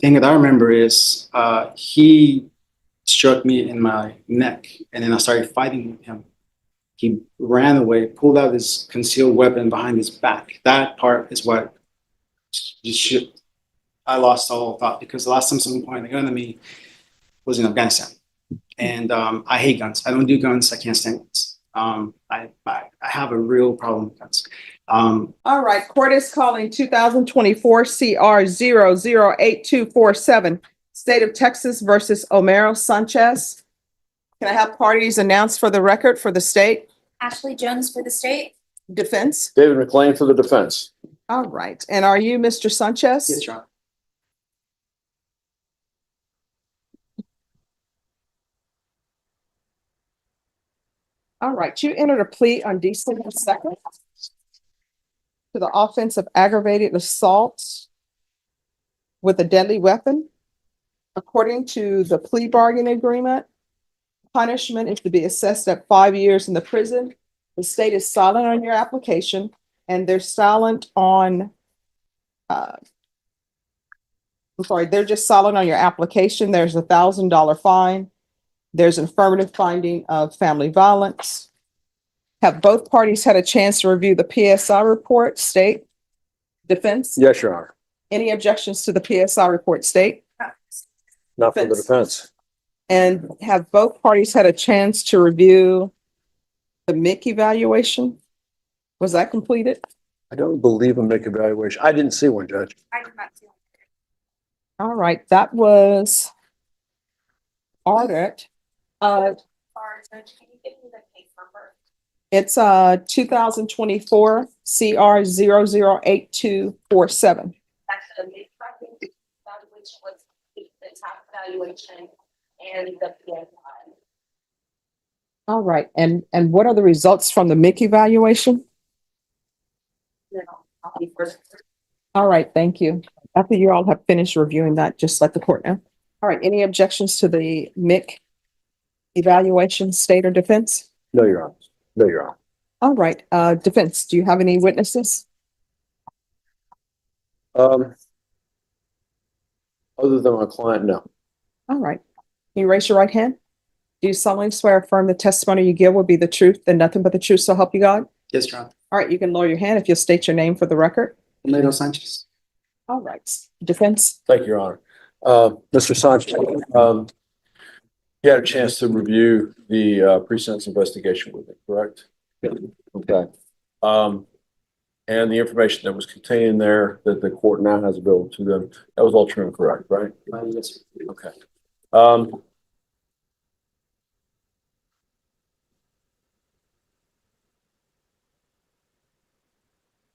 thing that I remember is he struck me in my neck, and then I started fighting with him. He ran away, pulled out his concealed weapon behind his back. That part is what just should, I lost all thought, because the last time someone pointed a gun at me was in Afghanistan. And I hate guns. I don't do guns. I can't stand guns. I have a real problem with guns. All right, court is calling 2024 CR 008247, State of Texas versus Omero Sanchez. Can I have parties announced for the record for the state? Ashley Jones for the state. Defense? David McLean for the defense. All right, and are you Mr. Sanchez? Yes, Your Honor. All right, you entered a plea on December 2nd to the offense of aggravated assault with a deadly weapon. According to the plea bargaining agreement, punishment is to be assessed at 5 years in the prison. The state is silent on your application, and they're silent on, they're just silent on your application. There's a $1,000 fine. There's an affirmative finding of family violence. Have both parties had a chance to review the PSI report, state? Defense? Yes, Your Honor. Any objections to the PSI report, state? Not for the defense. And have both parties had a chance to review the MIC evaluation? Was that completed? I don't believe in make evaluation. I didn't see one, Judge. I did not see one. All right, that was ordered. Judge, can you give me the case number? It's 2024 CR 008247. That's the mid-evaluation was the top evaluation and the PSI. All right, and what are the results from the MIC evaluation? No, I'll be first. All right, thank you. After you all have finished reviewing that, just let the court know. All right, any objections to the MIC evaluation, state or defense? No, Your Honor. No, Your Honor. All right, defense, do you have any witnesses? Other than my client, no. All right, can you raise your right hand? Do you solemnly swear or affirm the testimony you give will be the truth and nothing but the truth, so help you God? Yes, Your Honor. All right, you can lower your hand if you'll state your name for the record. Omero Sanchez. All right, defense? Thank you, Your Honor. Mr. Sanchez, you had a chance to review the pre-sentence investigation with me, correct? Okay. And the information that was contained there that the court now has available to them, that was all true and correct, right? Yes. Okay.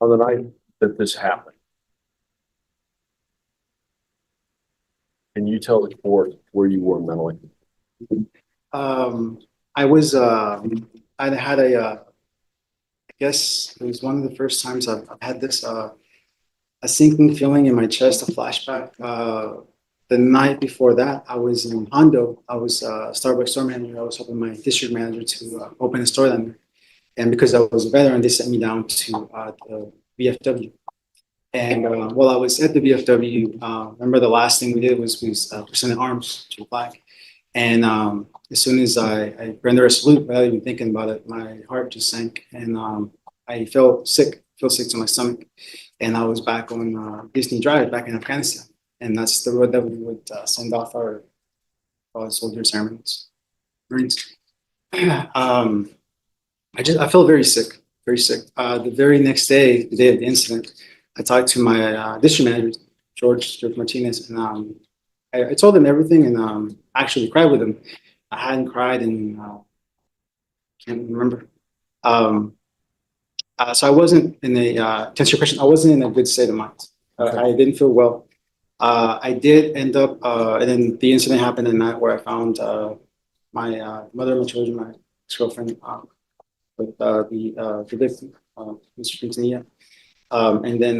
On the night that this happened, can you tell the court where you were mentally? I was, I had I guess it was one of the first times I've had this, a sinking feeling in my chest, a flashback. The night before that, I was in Hondo. I was a Starbucks store manager. I was helping my district manager to open a store then. And because I was a veteran, they sent me down to the VFW. And while I was at the VFW, remember the last thing we did was we presented arms to the flag. And as soon as I rendered a salute, without even thinking about it, my heart just sank, and I felt sick to my stomach. And I was back on Disney Drive, back in Afghanistan, and that's the road that we would send off our soldiers, airmen, Marines. I felt very sick, very sick. The very next day, the day of the incident, I talked to my district manager, George Martinez, and I told him everything, and actually cried with him. I hadn't cried in can't remember. So I wasn't in a to answer your question, I wasn't in a good state of mind. Okay. I didn't feel well. I did end up, and then the incident happened the night where I found my mother and my children, my ex-girlfriend, with the victim, Mr. Quintanilla. And then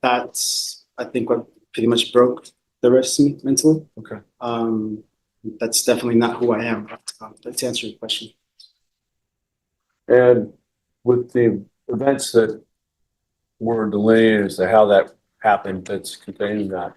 that's I think what pretty much broke the rest of me mentally. Okay. That's definitely not who I am. But to answer your question. And with the events that were delineated as to how that happened, that's contained in that,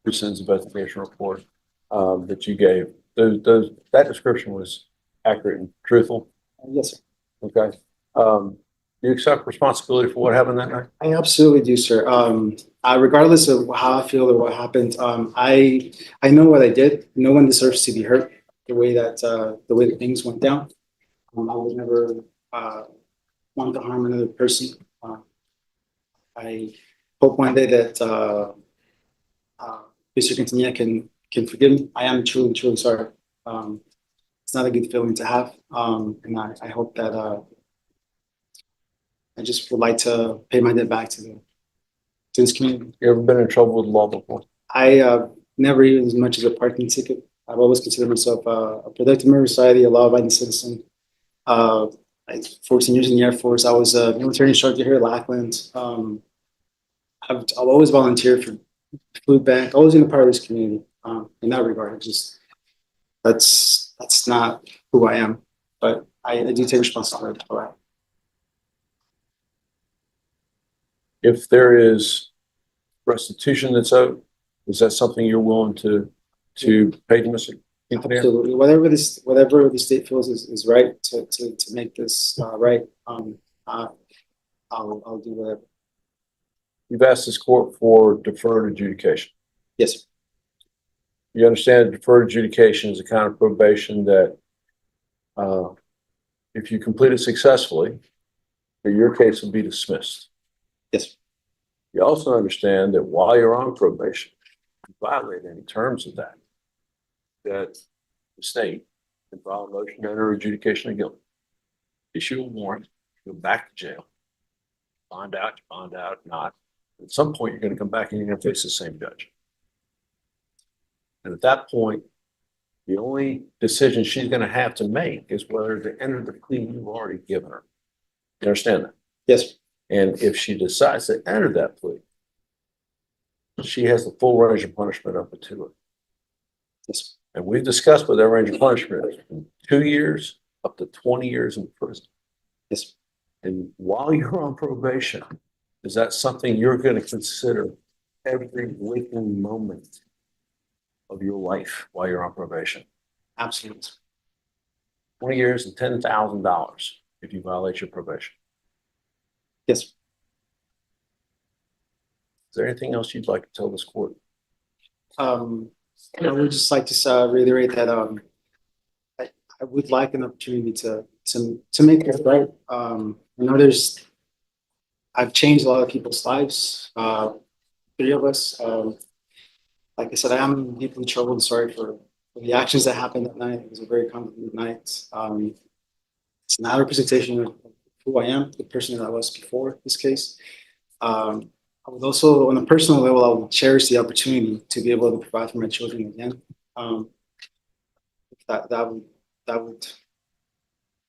pre-sentence investigation report that you gave. That description was accurate and truthful. Yes, sir. Okay. Do you accept responsibility for what happened that night? I absolutely do, sir. Regardless of how I feel or what happened, I know what I did. No one deserves to be hurt the way that things went down. I would never want to harm another person. I hope one day that Mr. Quintanilla can forgive me. I am truly, truly sorry. It's not a good feeling to have, and I hope that I just would like to pay my debt back to this community. You ever been in trouble with the law before? I never even as much as a parking ticket. I've always considered myself a productive member of society, a law-abiding citizen. 14 years in the Air Force. I was a military instructor here at Lackland. I've always volunteered for food bank. Always been a part of this community. In that regard, just that's not who I am. But I do take responsibility for that. If there is restitution that's owed, is that something you're willing to pay to Mr. Quintanilla? Absolutely. Whatever the state feels is right to make this right. I'll do whatever. You've asked this court for deferred adjudication. Yes, sir. You understand deferred adjudication is a kind of probation that if you complete it successfully, your case will be dismissed. Yes, sir. You also understand that while you're on probation, if you violate any terms of that the state can file a motion to enter adjudication of guilt, issue a warrant, go back to jail, find out, not. At some point, you're going to come back and you're going to face the same judge. And at that point, the only decision she's going to have to make is whether to enter the plea you've already given her. You understand that? Yes, sir. And if she decides to enter that plea, she has the full range of punishment up to it. Yes, sir. And we've discussed what that range of punishment is from 2 years up to 20 years in prison. Yes, sir. And while you're on probation, is that something you're going to consider every waking moment of your life while you're on probation? Absolutely. 20 years and $10,000 if you violate your probation. Yes, sir. Is there anything else you'd like to tell this court? I would just like to reiterate that I would like an opportunity to make this right. I know I've changed a lot of people's lives. 3 of us. Like I said, I am deeply troubled and sorry for the actions that happened that night. It was a very complicated night. It's not a representation of who I am, the person that I was before this case. I would also, on a personal level, I would cherish the opportunity to be able to provide for my children again. That would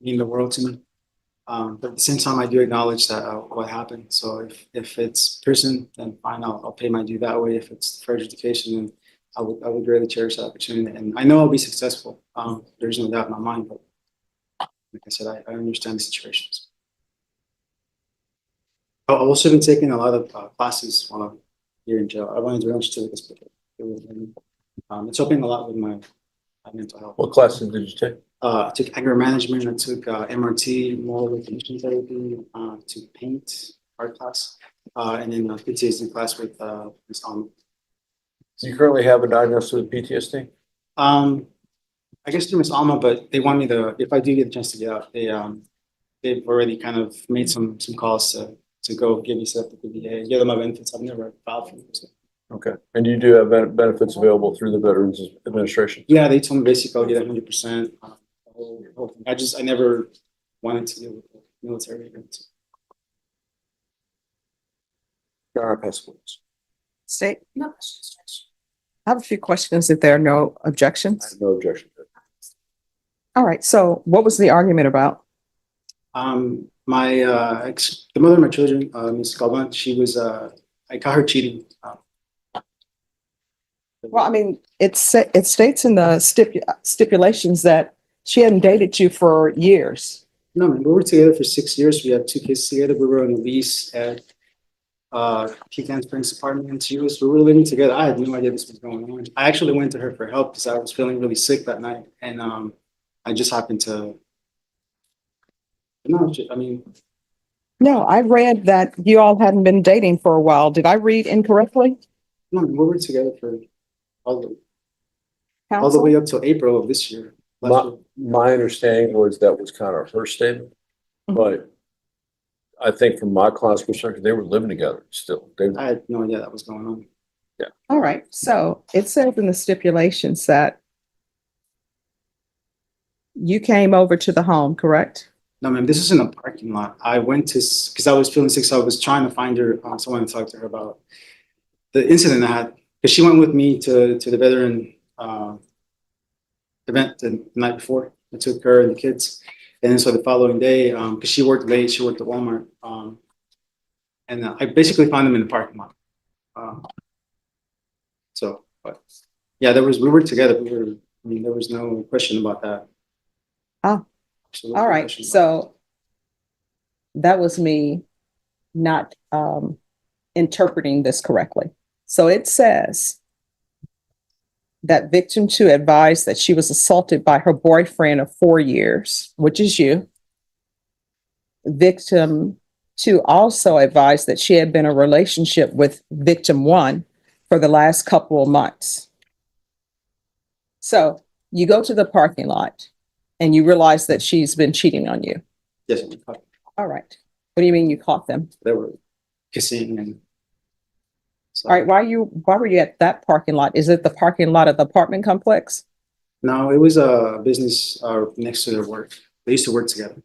mean the world to me. But at the same time, I do acknowledge that what happened. So if it's prison, then fine, I'll pay my due that way. If it's for education, then I would really cherish that opportunity. And I know I'll be successful. There's no doubt in my mind. But like I said, I understand the situations. I've also been taking a lot of classes while I'm here in jail. I wanted to launch to this, but it's helping a lot with my mental health. What classes did you take? I took anger management. I took MRT, moral recognition therapy. Took paint art class, and then PTSD class with Ms. Alma. Do you currently have a diagnosis with PTSD? I guess through Ms. Alma, but they want me to. If I do get a chance to get out, they've already kind of made some calls to go give yourself the VA, give them my benefits. I've never filed for them. So. Okay. And you do have benefits available through the Veterans Administration? Yeah, they told me basically I'll get 100%. I never wanted to deal with the military. State, No questions, Judge. I have a few questions if there are no I objections. have no objection to it. All right, so what was the argument about? The mother of my children, Ms. Galvan, she was I caught her cheating. Well, I mean, it states in the stipulations that she hadn't dated you for years. No, man, we were together for 6 years. We had 2 kids together. We were on a lease at Pecan Springs apartment, and we were living together. I had no idea this was going on. I actually went to her for help because I was feeling really sick that night, and I just happened to. No, I mean, No, I read that you all hadn't been dating for a while. Did I read incorrectly? no, we were together for all the Counsel? way up till April of this year. last year. My understanding was that was kind of her statement, but I think from my client's perspective, they were living together still. They, I had no idea that was going on. All right, so it says in the stipulations that you came over to the home, correct? No, ma'am, this is in a parking lot. I went to, because I was feeling sick, so I was trying to find her, someone to talk to her about the incident I had. Because she went with me to the veteran event the night before. I took her and the kids. And then so the following day, because she worked late, she worked at Walmart. And I basically found them in the parking lot. So, but yeah, we were together. I mean, there was no question about that. Oh, Absolutely all no right, question about so that was me not interpreting this correctly. So it says that victim 2 advised that she was assaulted by her boyfriend of 4 years, which is you. Victim 2 also advised that she had been in a relationship with victim 1 for the last couple of months. So you go to the parking lot and you realize that she's been cheating on you. Yes, ma'am. All right. What do you mean you caught them? They were kissing and. So, All right. Why were you at that parking lot? Is it the parking lot of the apartment complex? no, it was a business next to their work. They used to work together.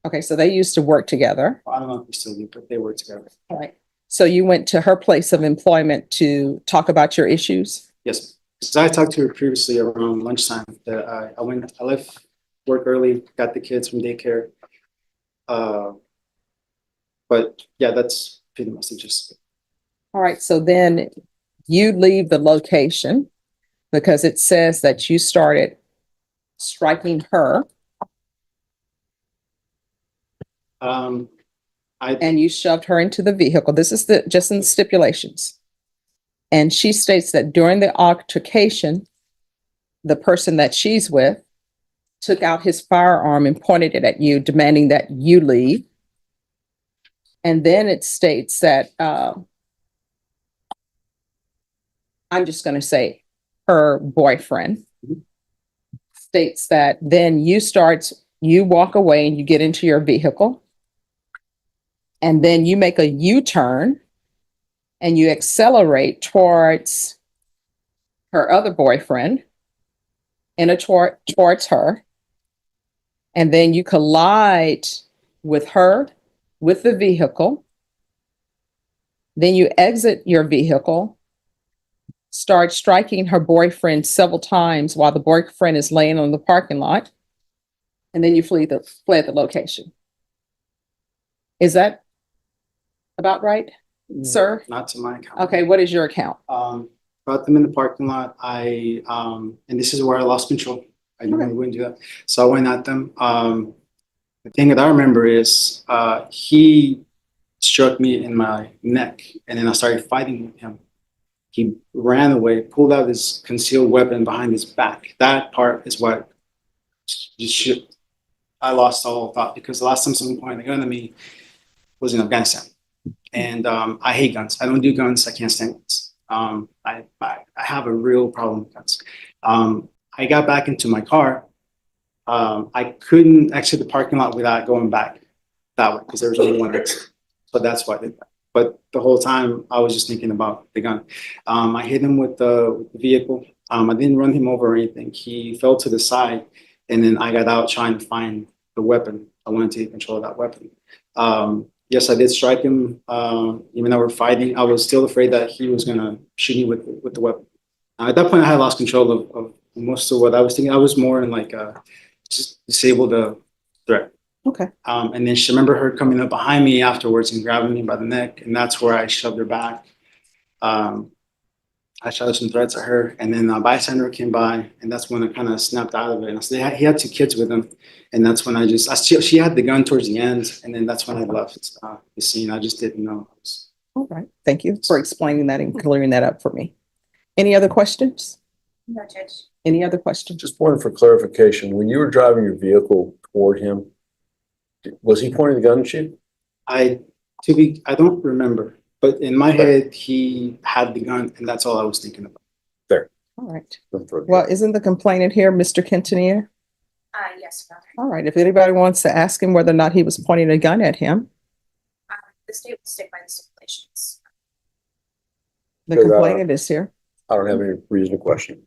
Okay. So they used to work together. I don't know if they still do, but they work together. All right. So you went to her place of employment to talk about your issues? Yes, because I talked to her previously around lunchtime. That I left work early, got the kids from daycare. But yeah, that's pretty much the gist. All right. So then you leave the location because it says that you started striking her and you shoved her into the vehicle. This is just in the stipulations. And she states that during the altercation, the person that she's with took out his firearm and pointed it at you, demanding that you leave. And then it states that, I'm just going to say her boyfriend states that then you walk away and you get into your vehicle. And then you make a U-turn and you accelerate towards her other boyfriend and towards her. And then you collide with her, with the vehicle. Then you exit your vehicle, start striking her boyfriend several times while the boyfriend is laying on the parking lot. And then you fled the location. Is that about right, sir? Not to my account. Okay, what is your account? Brought them in the parking lot. And this is where I lost control. I normally wouldn't do that. So I went at them. The thing that I remember is he struck me in my neck, and then I started fighting with him. He ran away, pulled out his concealed weapon behind his back. That part is what I lost all thought, because the last time someone pointed a gun at me was in Afghanistan. And I hate guns. I don't do guns. I can't stand guns. I have a real problem with guns. I got back into my car. I couldn't exit the parking lot without going back that way, because there was only one exit. So that's why I did that. But the whole time I was just thinking about the gun. I hit him with the vehicle. I didn't run him over or anything. He fell to the side, and then I got out trying to find the weapon. I wanted to take control of that weapon. Yes, I did strike him. Even though we're fighting, I was still afraid that he was gonna shoot me with the weapon. At that point, I had lost control of most of what I was thinking. I was more in like just disable the threat. Okay. And then she remember her coming up behind me afterwards and grabbing me by the neck, and that's where I shoved her back. I shouted some threats at her, and then a bystander came by, and that's when I kind of snapped out of it. And I said, he had 2 kids with him, and that's when she had the gun towards the end, and then that's when I left the scene. I just didn't know. All right. Thank you for explaining that and clearing that up for me. Any other questions? No, Judge. Any other questions? Just one for clarification. When you were driving your vehicle toward him, was he pointing the gun at you? I don't remember, but in my head, he had the gun and that's all I was thinking about. All right. Well, isn't the complainant here, Mr. Quintanilla? Yes, Your Honor. All right. If anybody wants to ask him whether or not he was pointing a gun at him, The state will stick by the stipulations. the Good, complainant is here. I don't have any reason to question.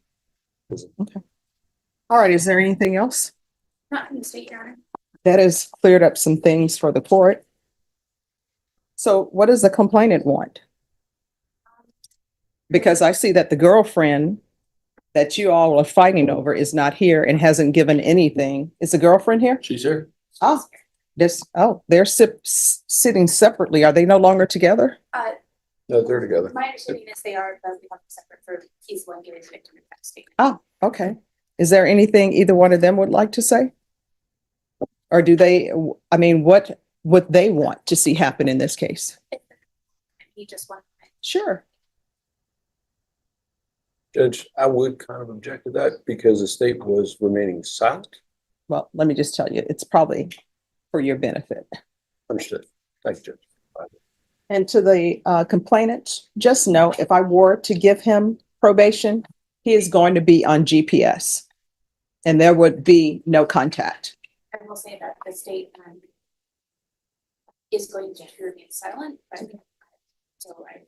All right. Is there anything else? Not from the state, Your Honor. That has cleared up some things for the court. So what does the complainant want? Because I see that the girlfriend that you all are fighting over is not here and hasn't given anything. Is the girlfriend here? She's here. Oh, they're sitting separately. Are they no longer together? No, they're together. My understanding is they are, but we have to separate for, he's the one giving the victim impact statement. Oh, okay. Is there anything either one of them would like to say? Or do they, I mean, what would they want to see happen in this case? He just won. Sure. Judge, I would kind of object to that because the state was remaining silent. Well, let me just tell you, it's probably for your benefit. Understood. Thank you, Judge. And to the complainant, just know if I were to give him probation, he is going to be on GPS and there would be no contact. I will say that the state is going to remain silent, but so I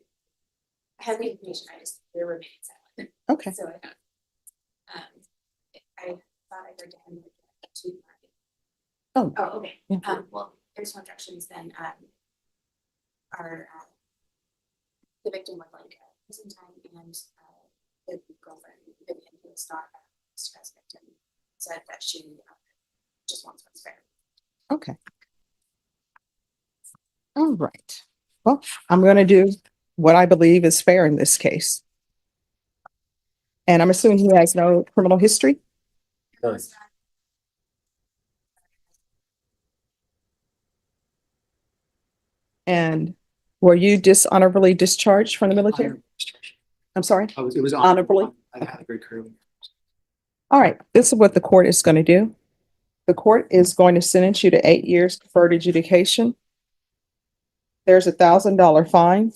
have the information, I just, they're remaining silent. Okay. So I don't, I thought I heard him to. Oh. Oh, okay. Yeah. Well, there's no objections then, our, the victim would like prison time and, the girlfriend, Vivian, who is not a stress victim, said that she just wants what's fair. Okay. All right. Well, I'm going to do what I believe is fair in this case. And I'm assuming he has no criminal history. Nice. And were you dishonorably discharged from the military? I'm sorry? It was Honorably? I had a great career. All right, this is what the court is going to do. The court is going to sentence you to 8 years deferred adjudication. There's $1,000 fine.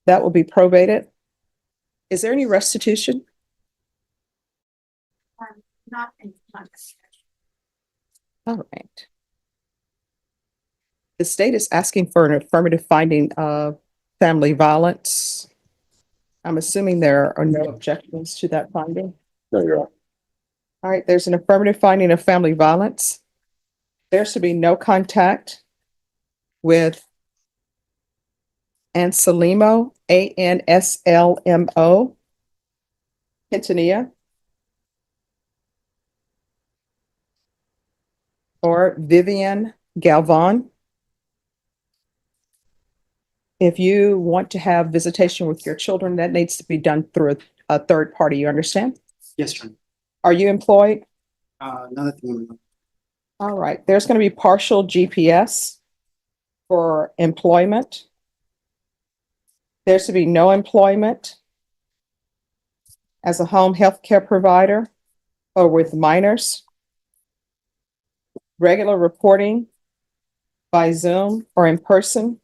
That will be probated. Is there any restitution? Not in context. All right. The state is asking for an affirmative finding of family violence. I'm assuming there are no objections to that finding. No, you're right. All right, there's an affirmative finding of family violence. There should be no contact with Anselmo, ANSLMO, Quintanilla, or Vivian Galvan. If you want to have visitation with your children, that needs to be done through a third party, you understand? Yes, Your Are you employed? Honor. None of them. All right, there's going to be partial GPS for employment. There's to be no employment as a home health care provider or with minors. Regular reporting by Zoom or in person.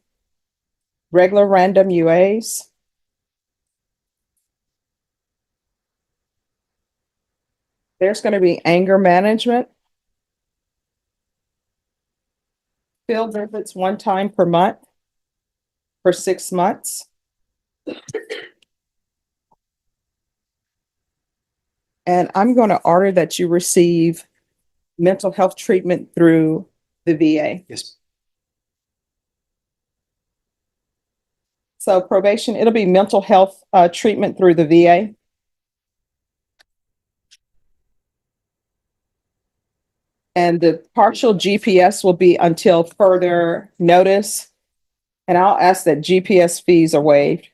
Regular random UAs. There's going to be anger management. Field visits 1 time per month for 6 months. And I'm going to order that you receive mental health treatment through the VA. Yes. So probation, it'll be mental health treatment through the VA. And the partial GPS will be until further notice. And I'll ask that GPS fees are waived.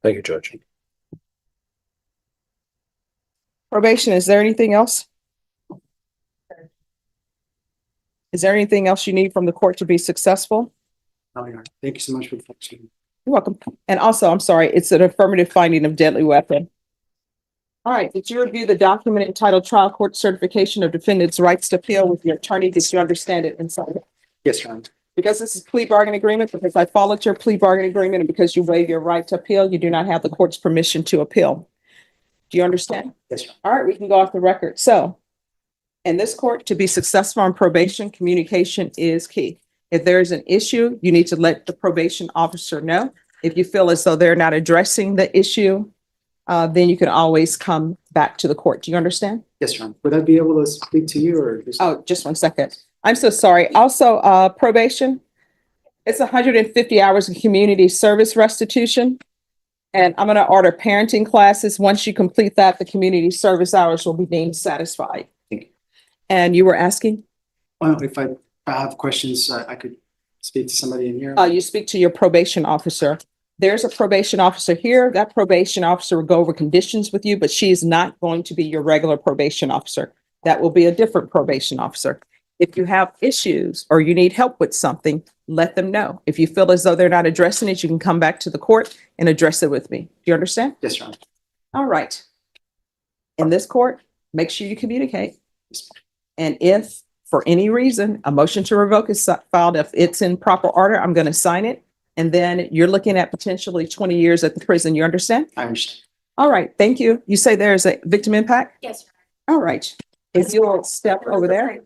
Thank you, Judge. Probation, is there anything else? Is there anything else you need from the court to be successful? No, Your Honor. Thank you so much for the question. You're welcome. And also, I'm sorry, it's an affirmative finding of deadly weapon. All right, did you review the document entitled Trial Court Certification of Defendant's Rights to Appeal with your attorney? Did you understand it inside? Yes, Your Honor. Because this is plea bargaining agreement, because I followed your plea bargaining agreement, and because you waive your right to appeal, you do not have the court's permission to appeal. Do you understand? Yes, Your Honor. All right, we can go off the record. So in this court, to be successful on probation, communication is key. If there is an issue, you need to let the probation officer know. If you feel as though they're not addressing the issue, then you can always come back to the court. Do you understand? Yes, Your Honor. Would I be able to speak to you or just? Oh, just 1 second. I'm so sorry. Also, probation, it's 150 hours of community service restitution. And I'm going to order parenting classes. Once you complete that, the community service hours will be deemed satisfied. Thank you. And you were asking? If I have questions, I could speak to somebody in here. You speak to your probation officer. There's a probation officer here. That probation officer will go over conditions with you, but she is not going to be your regular probation officer. That will be a different probation officer. If you have issues or you need help with something, let them know. If you feel as though they're not addressing it, you can come back to the court and address it with me. Do you understand? Yes, Your Honor. All right. In this court, make sure you communicate. Yes, ma'am. And if for any reason a motion to revoke is filed, if it's in proper order, I'm going to sign it. And then you're looking at potentially 20 years at the prison. You understand? I understand. All right. Thank you. You say there's a victim impact? Yes, Your Honor. All right. If you'll step over there.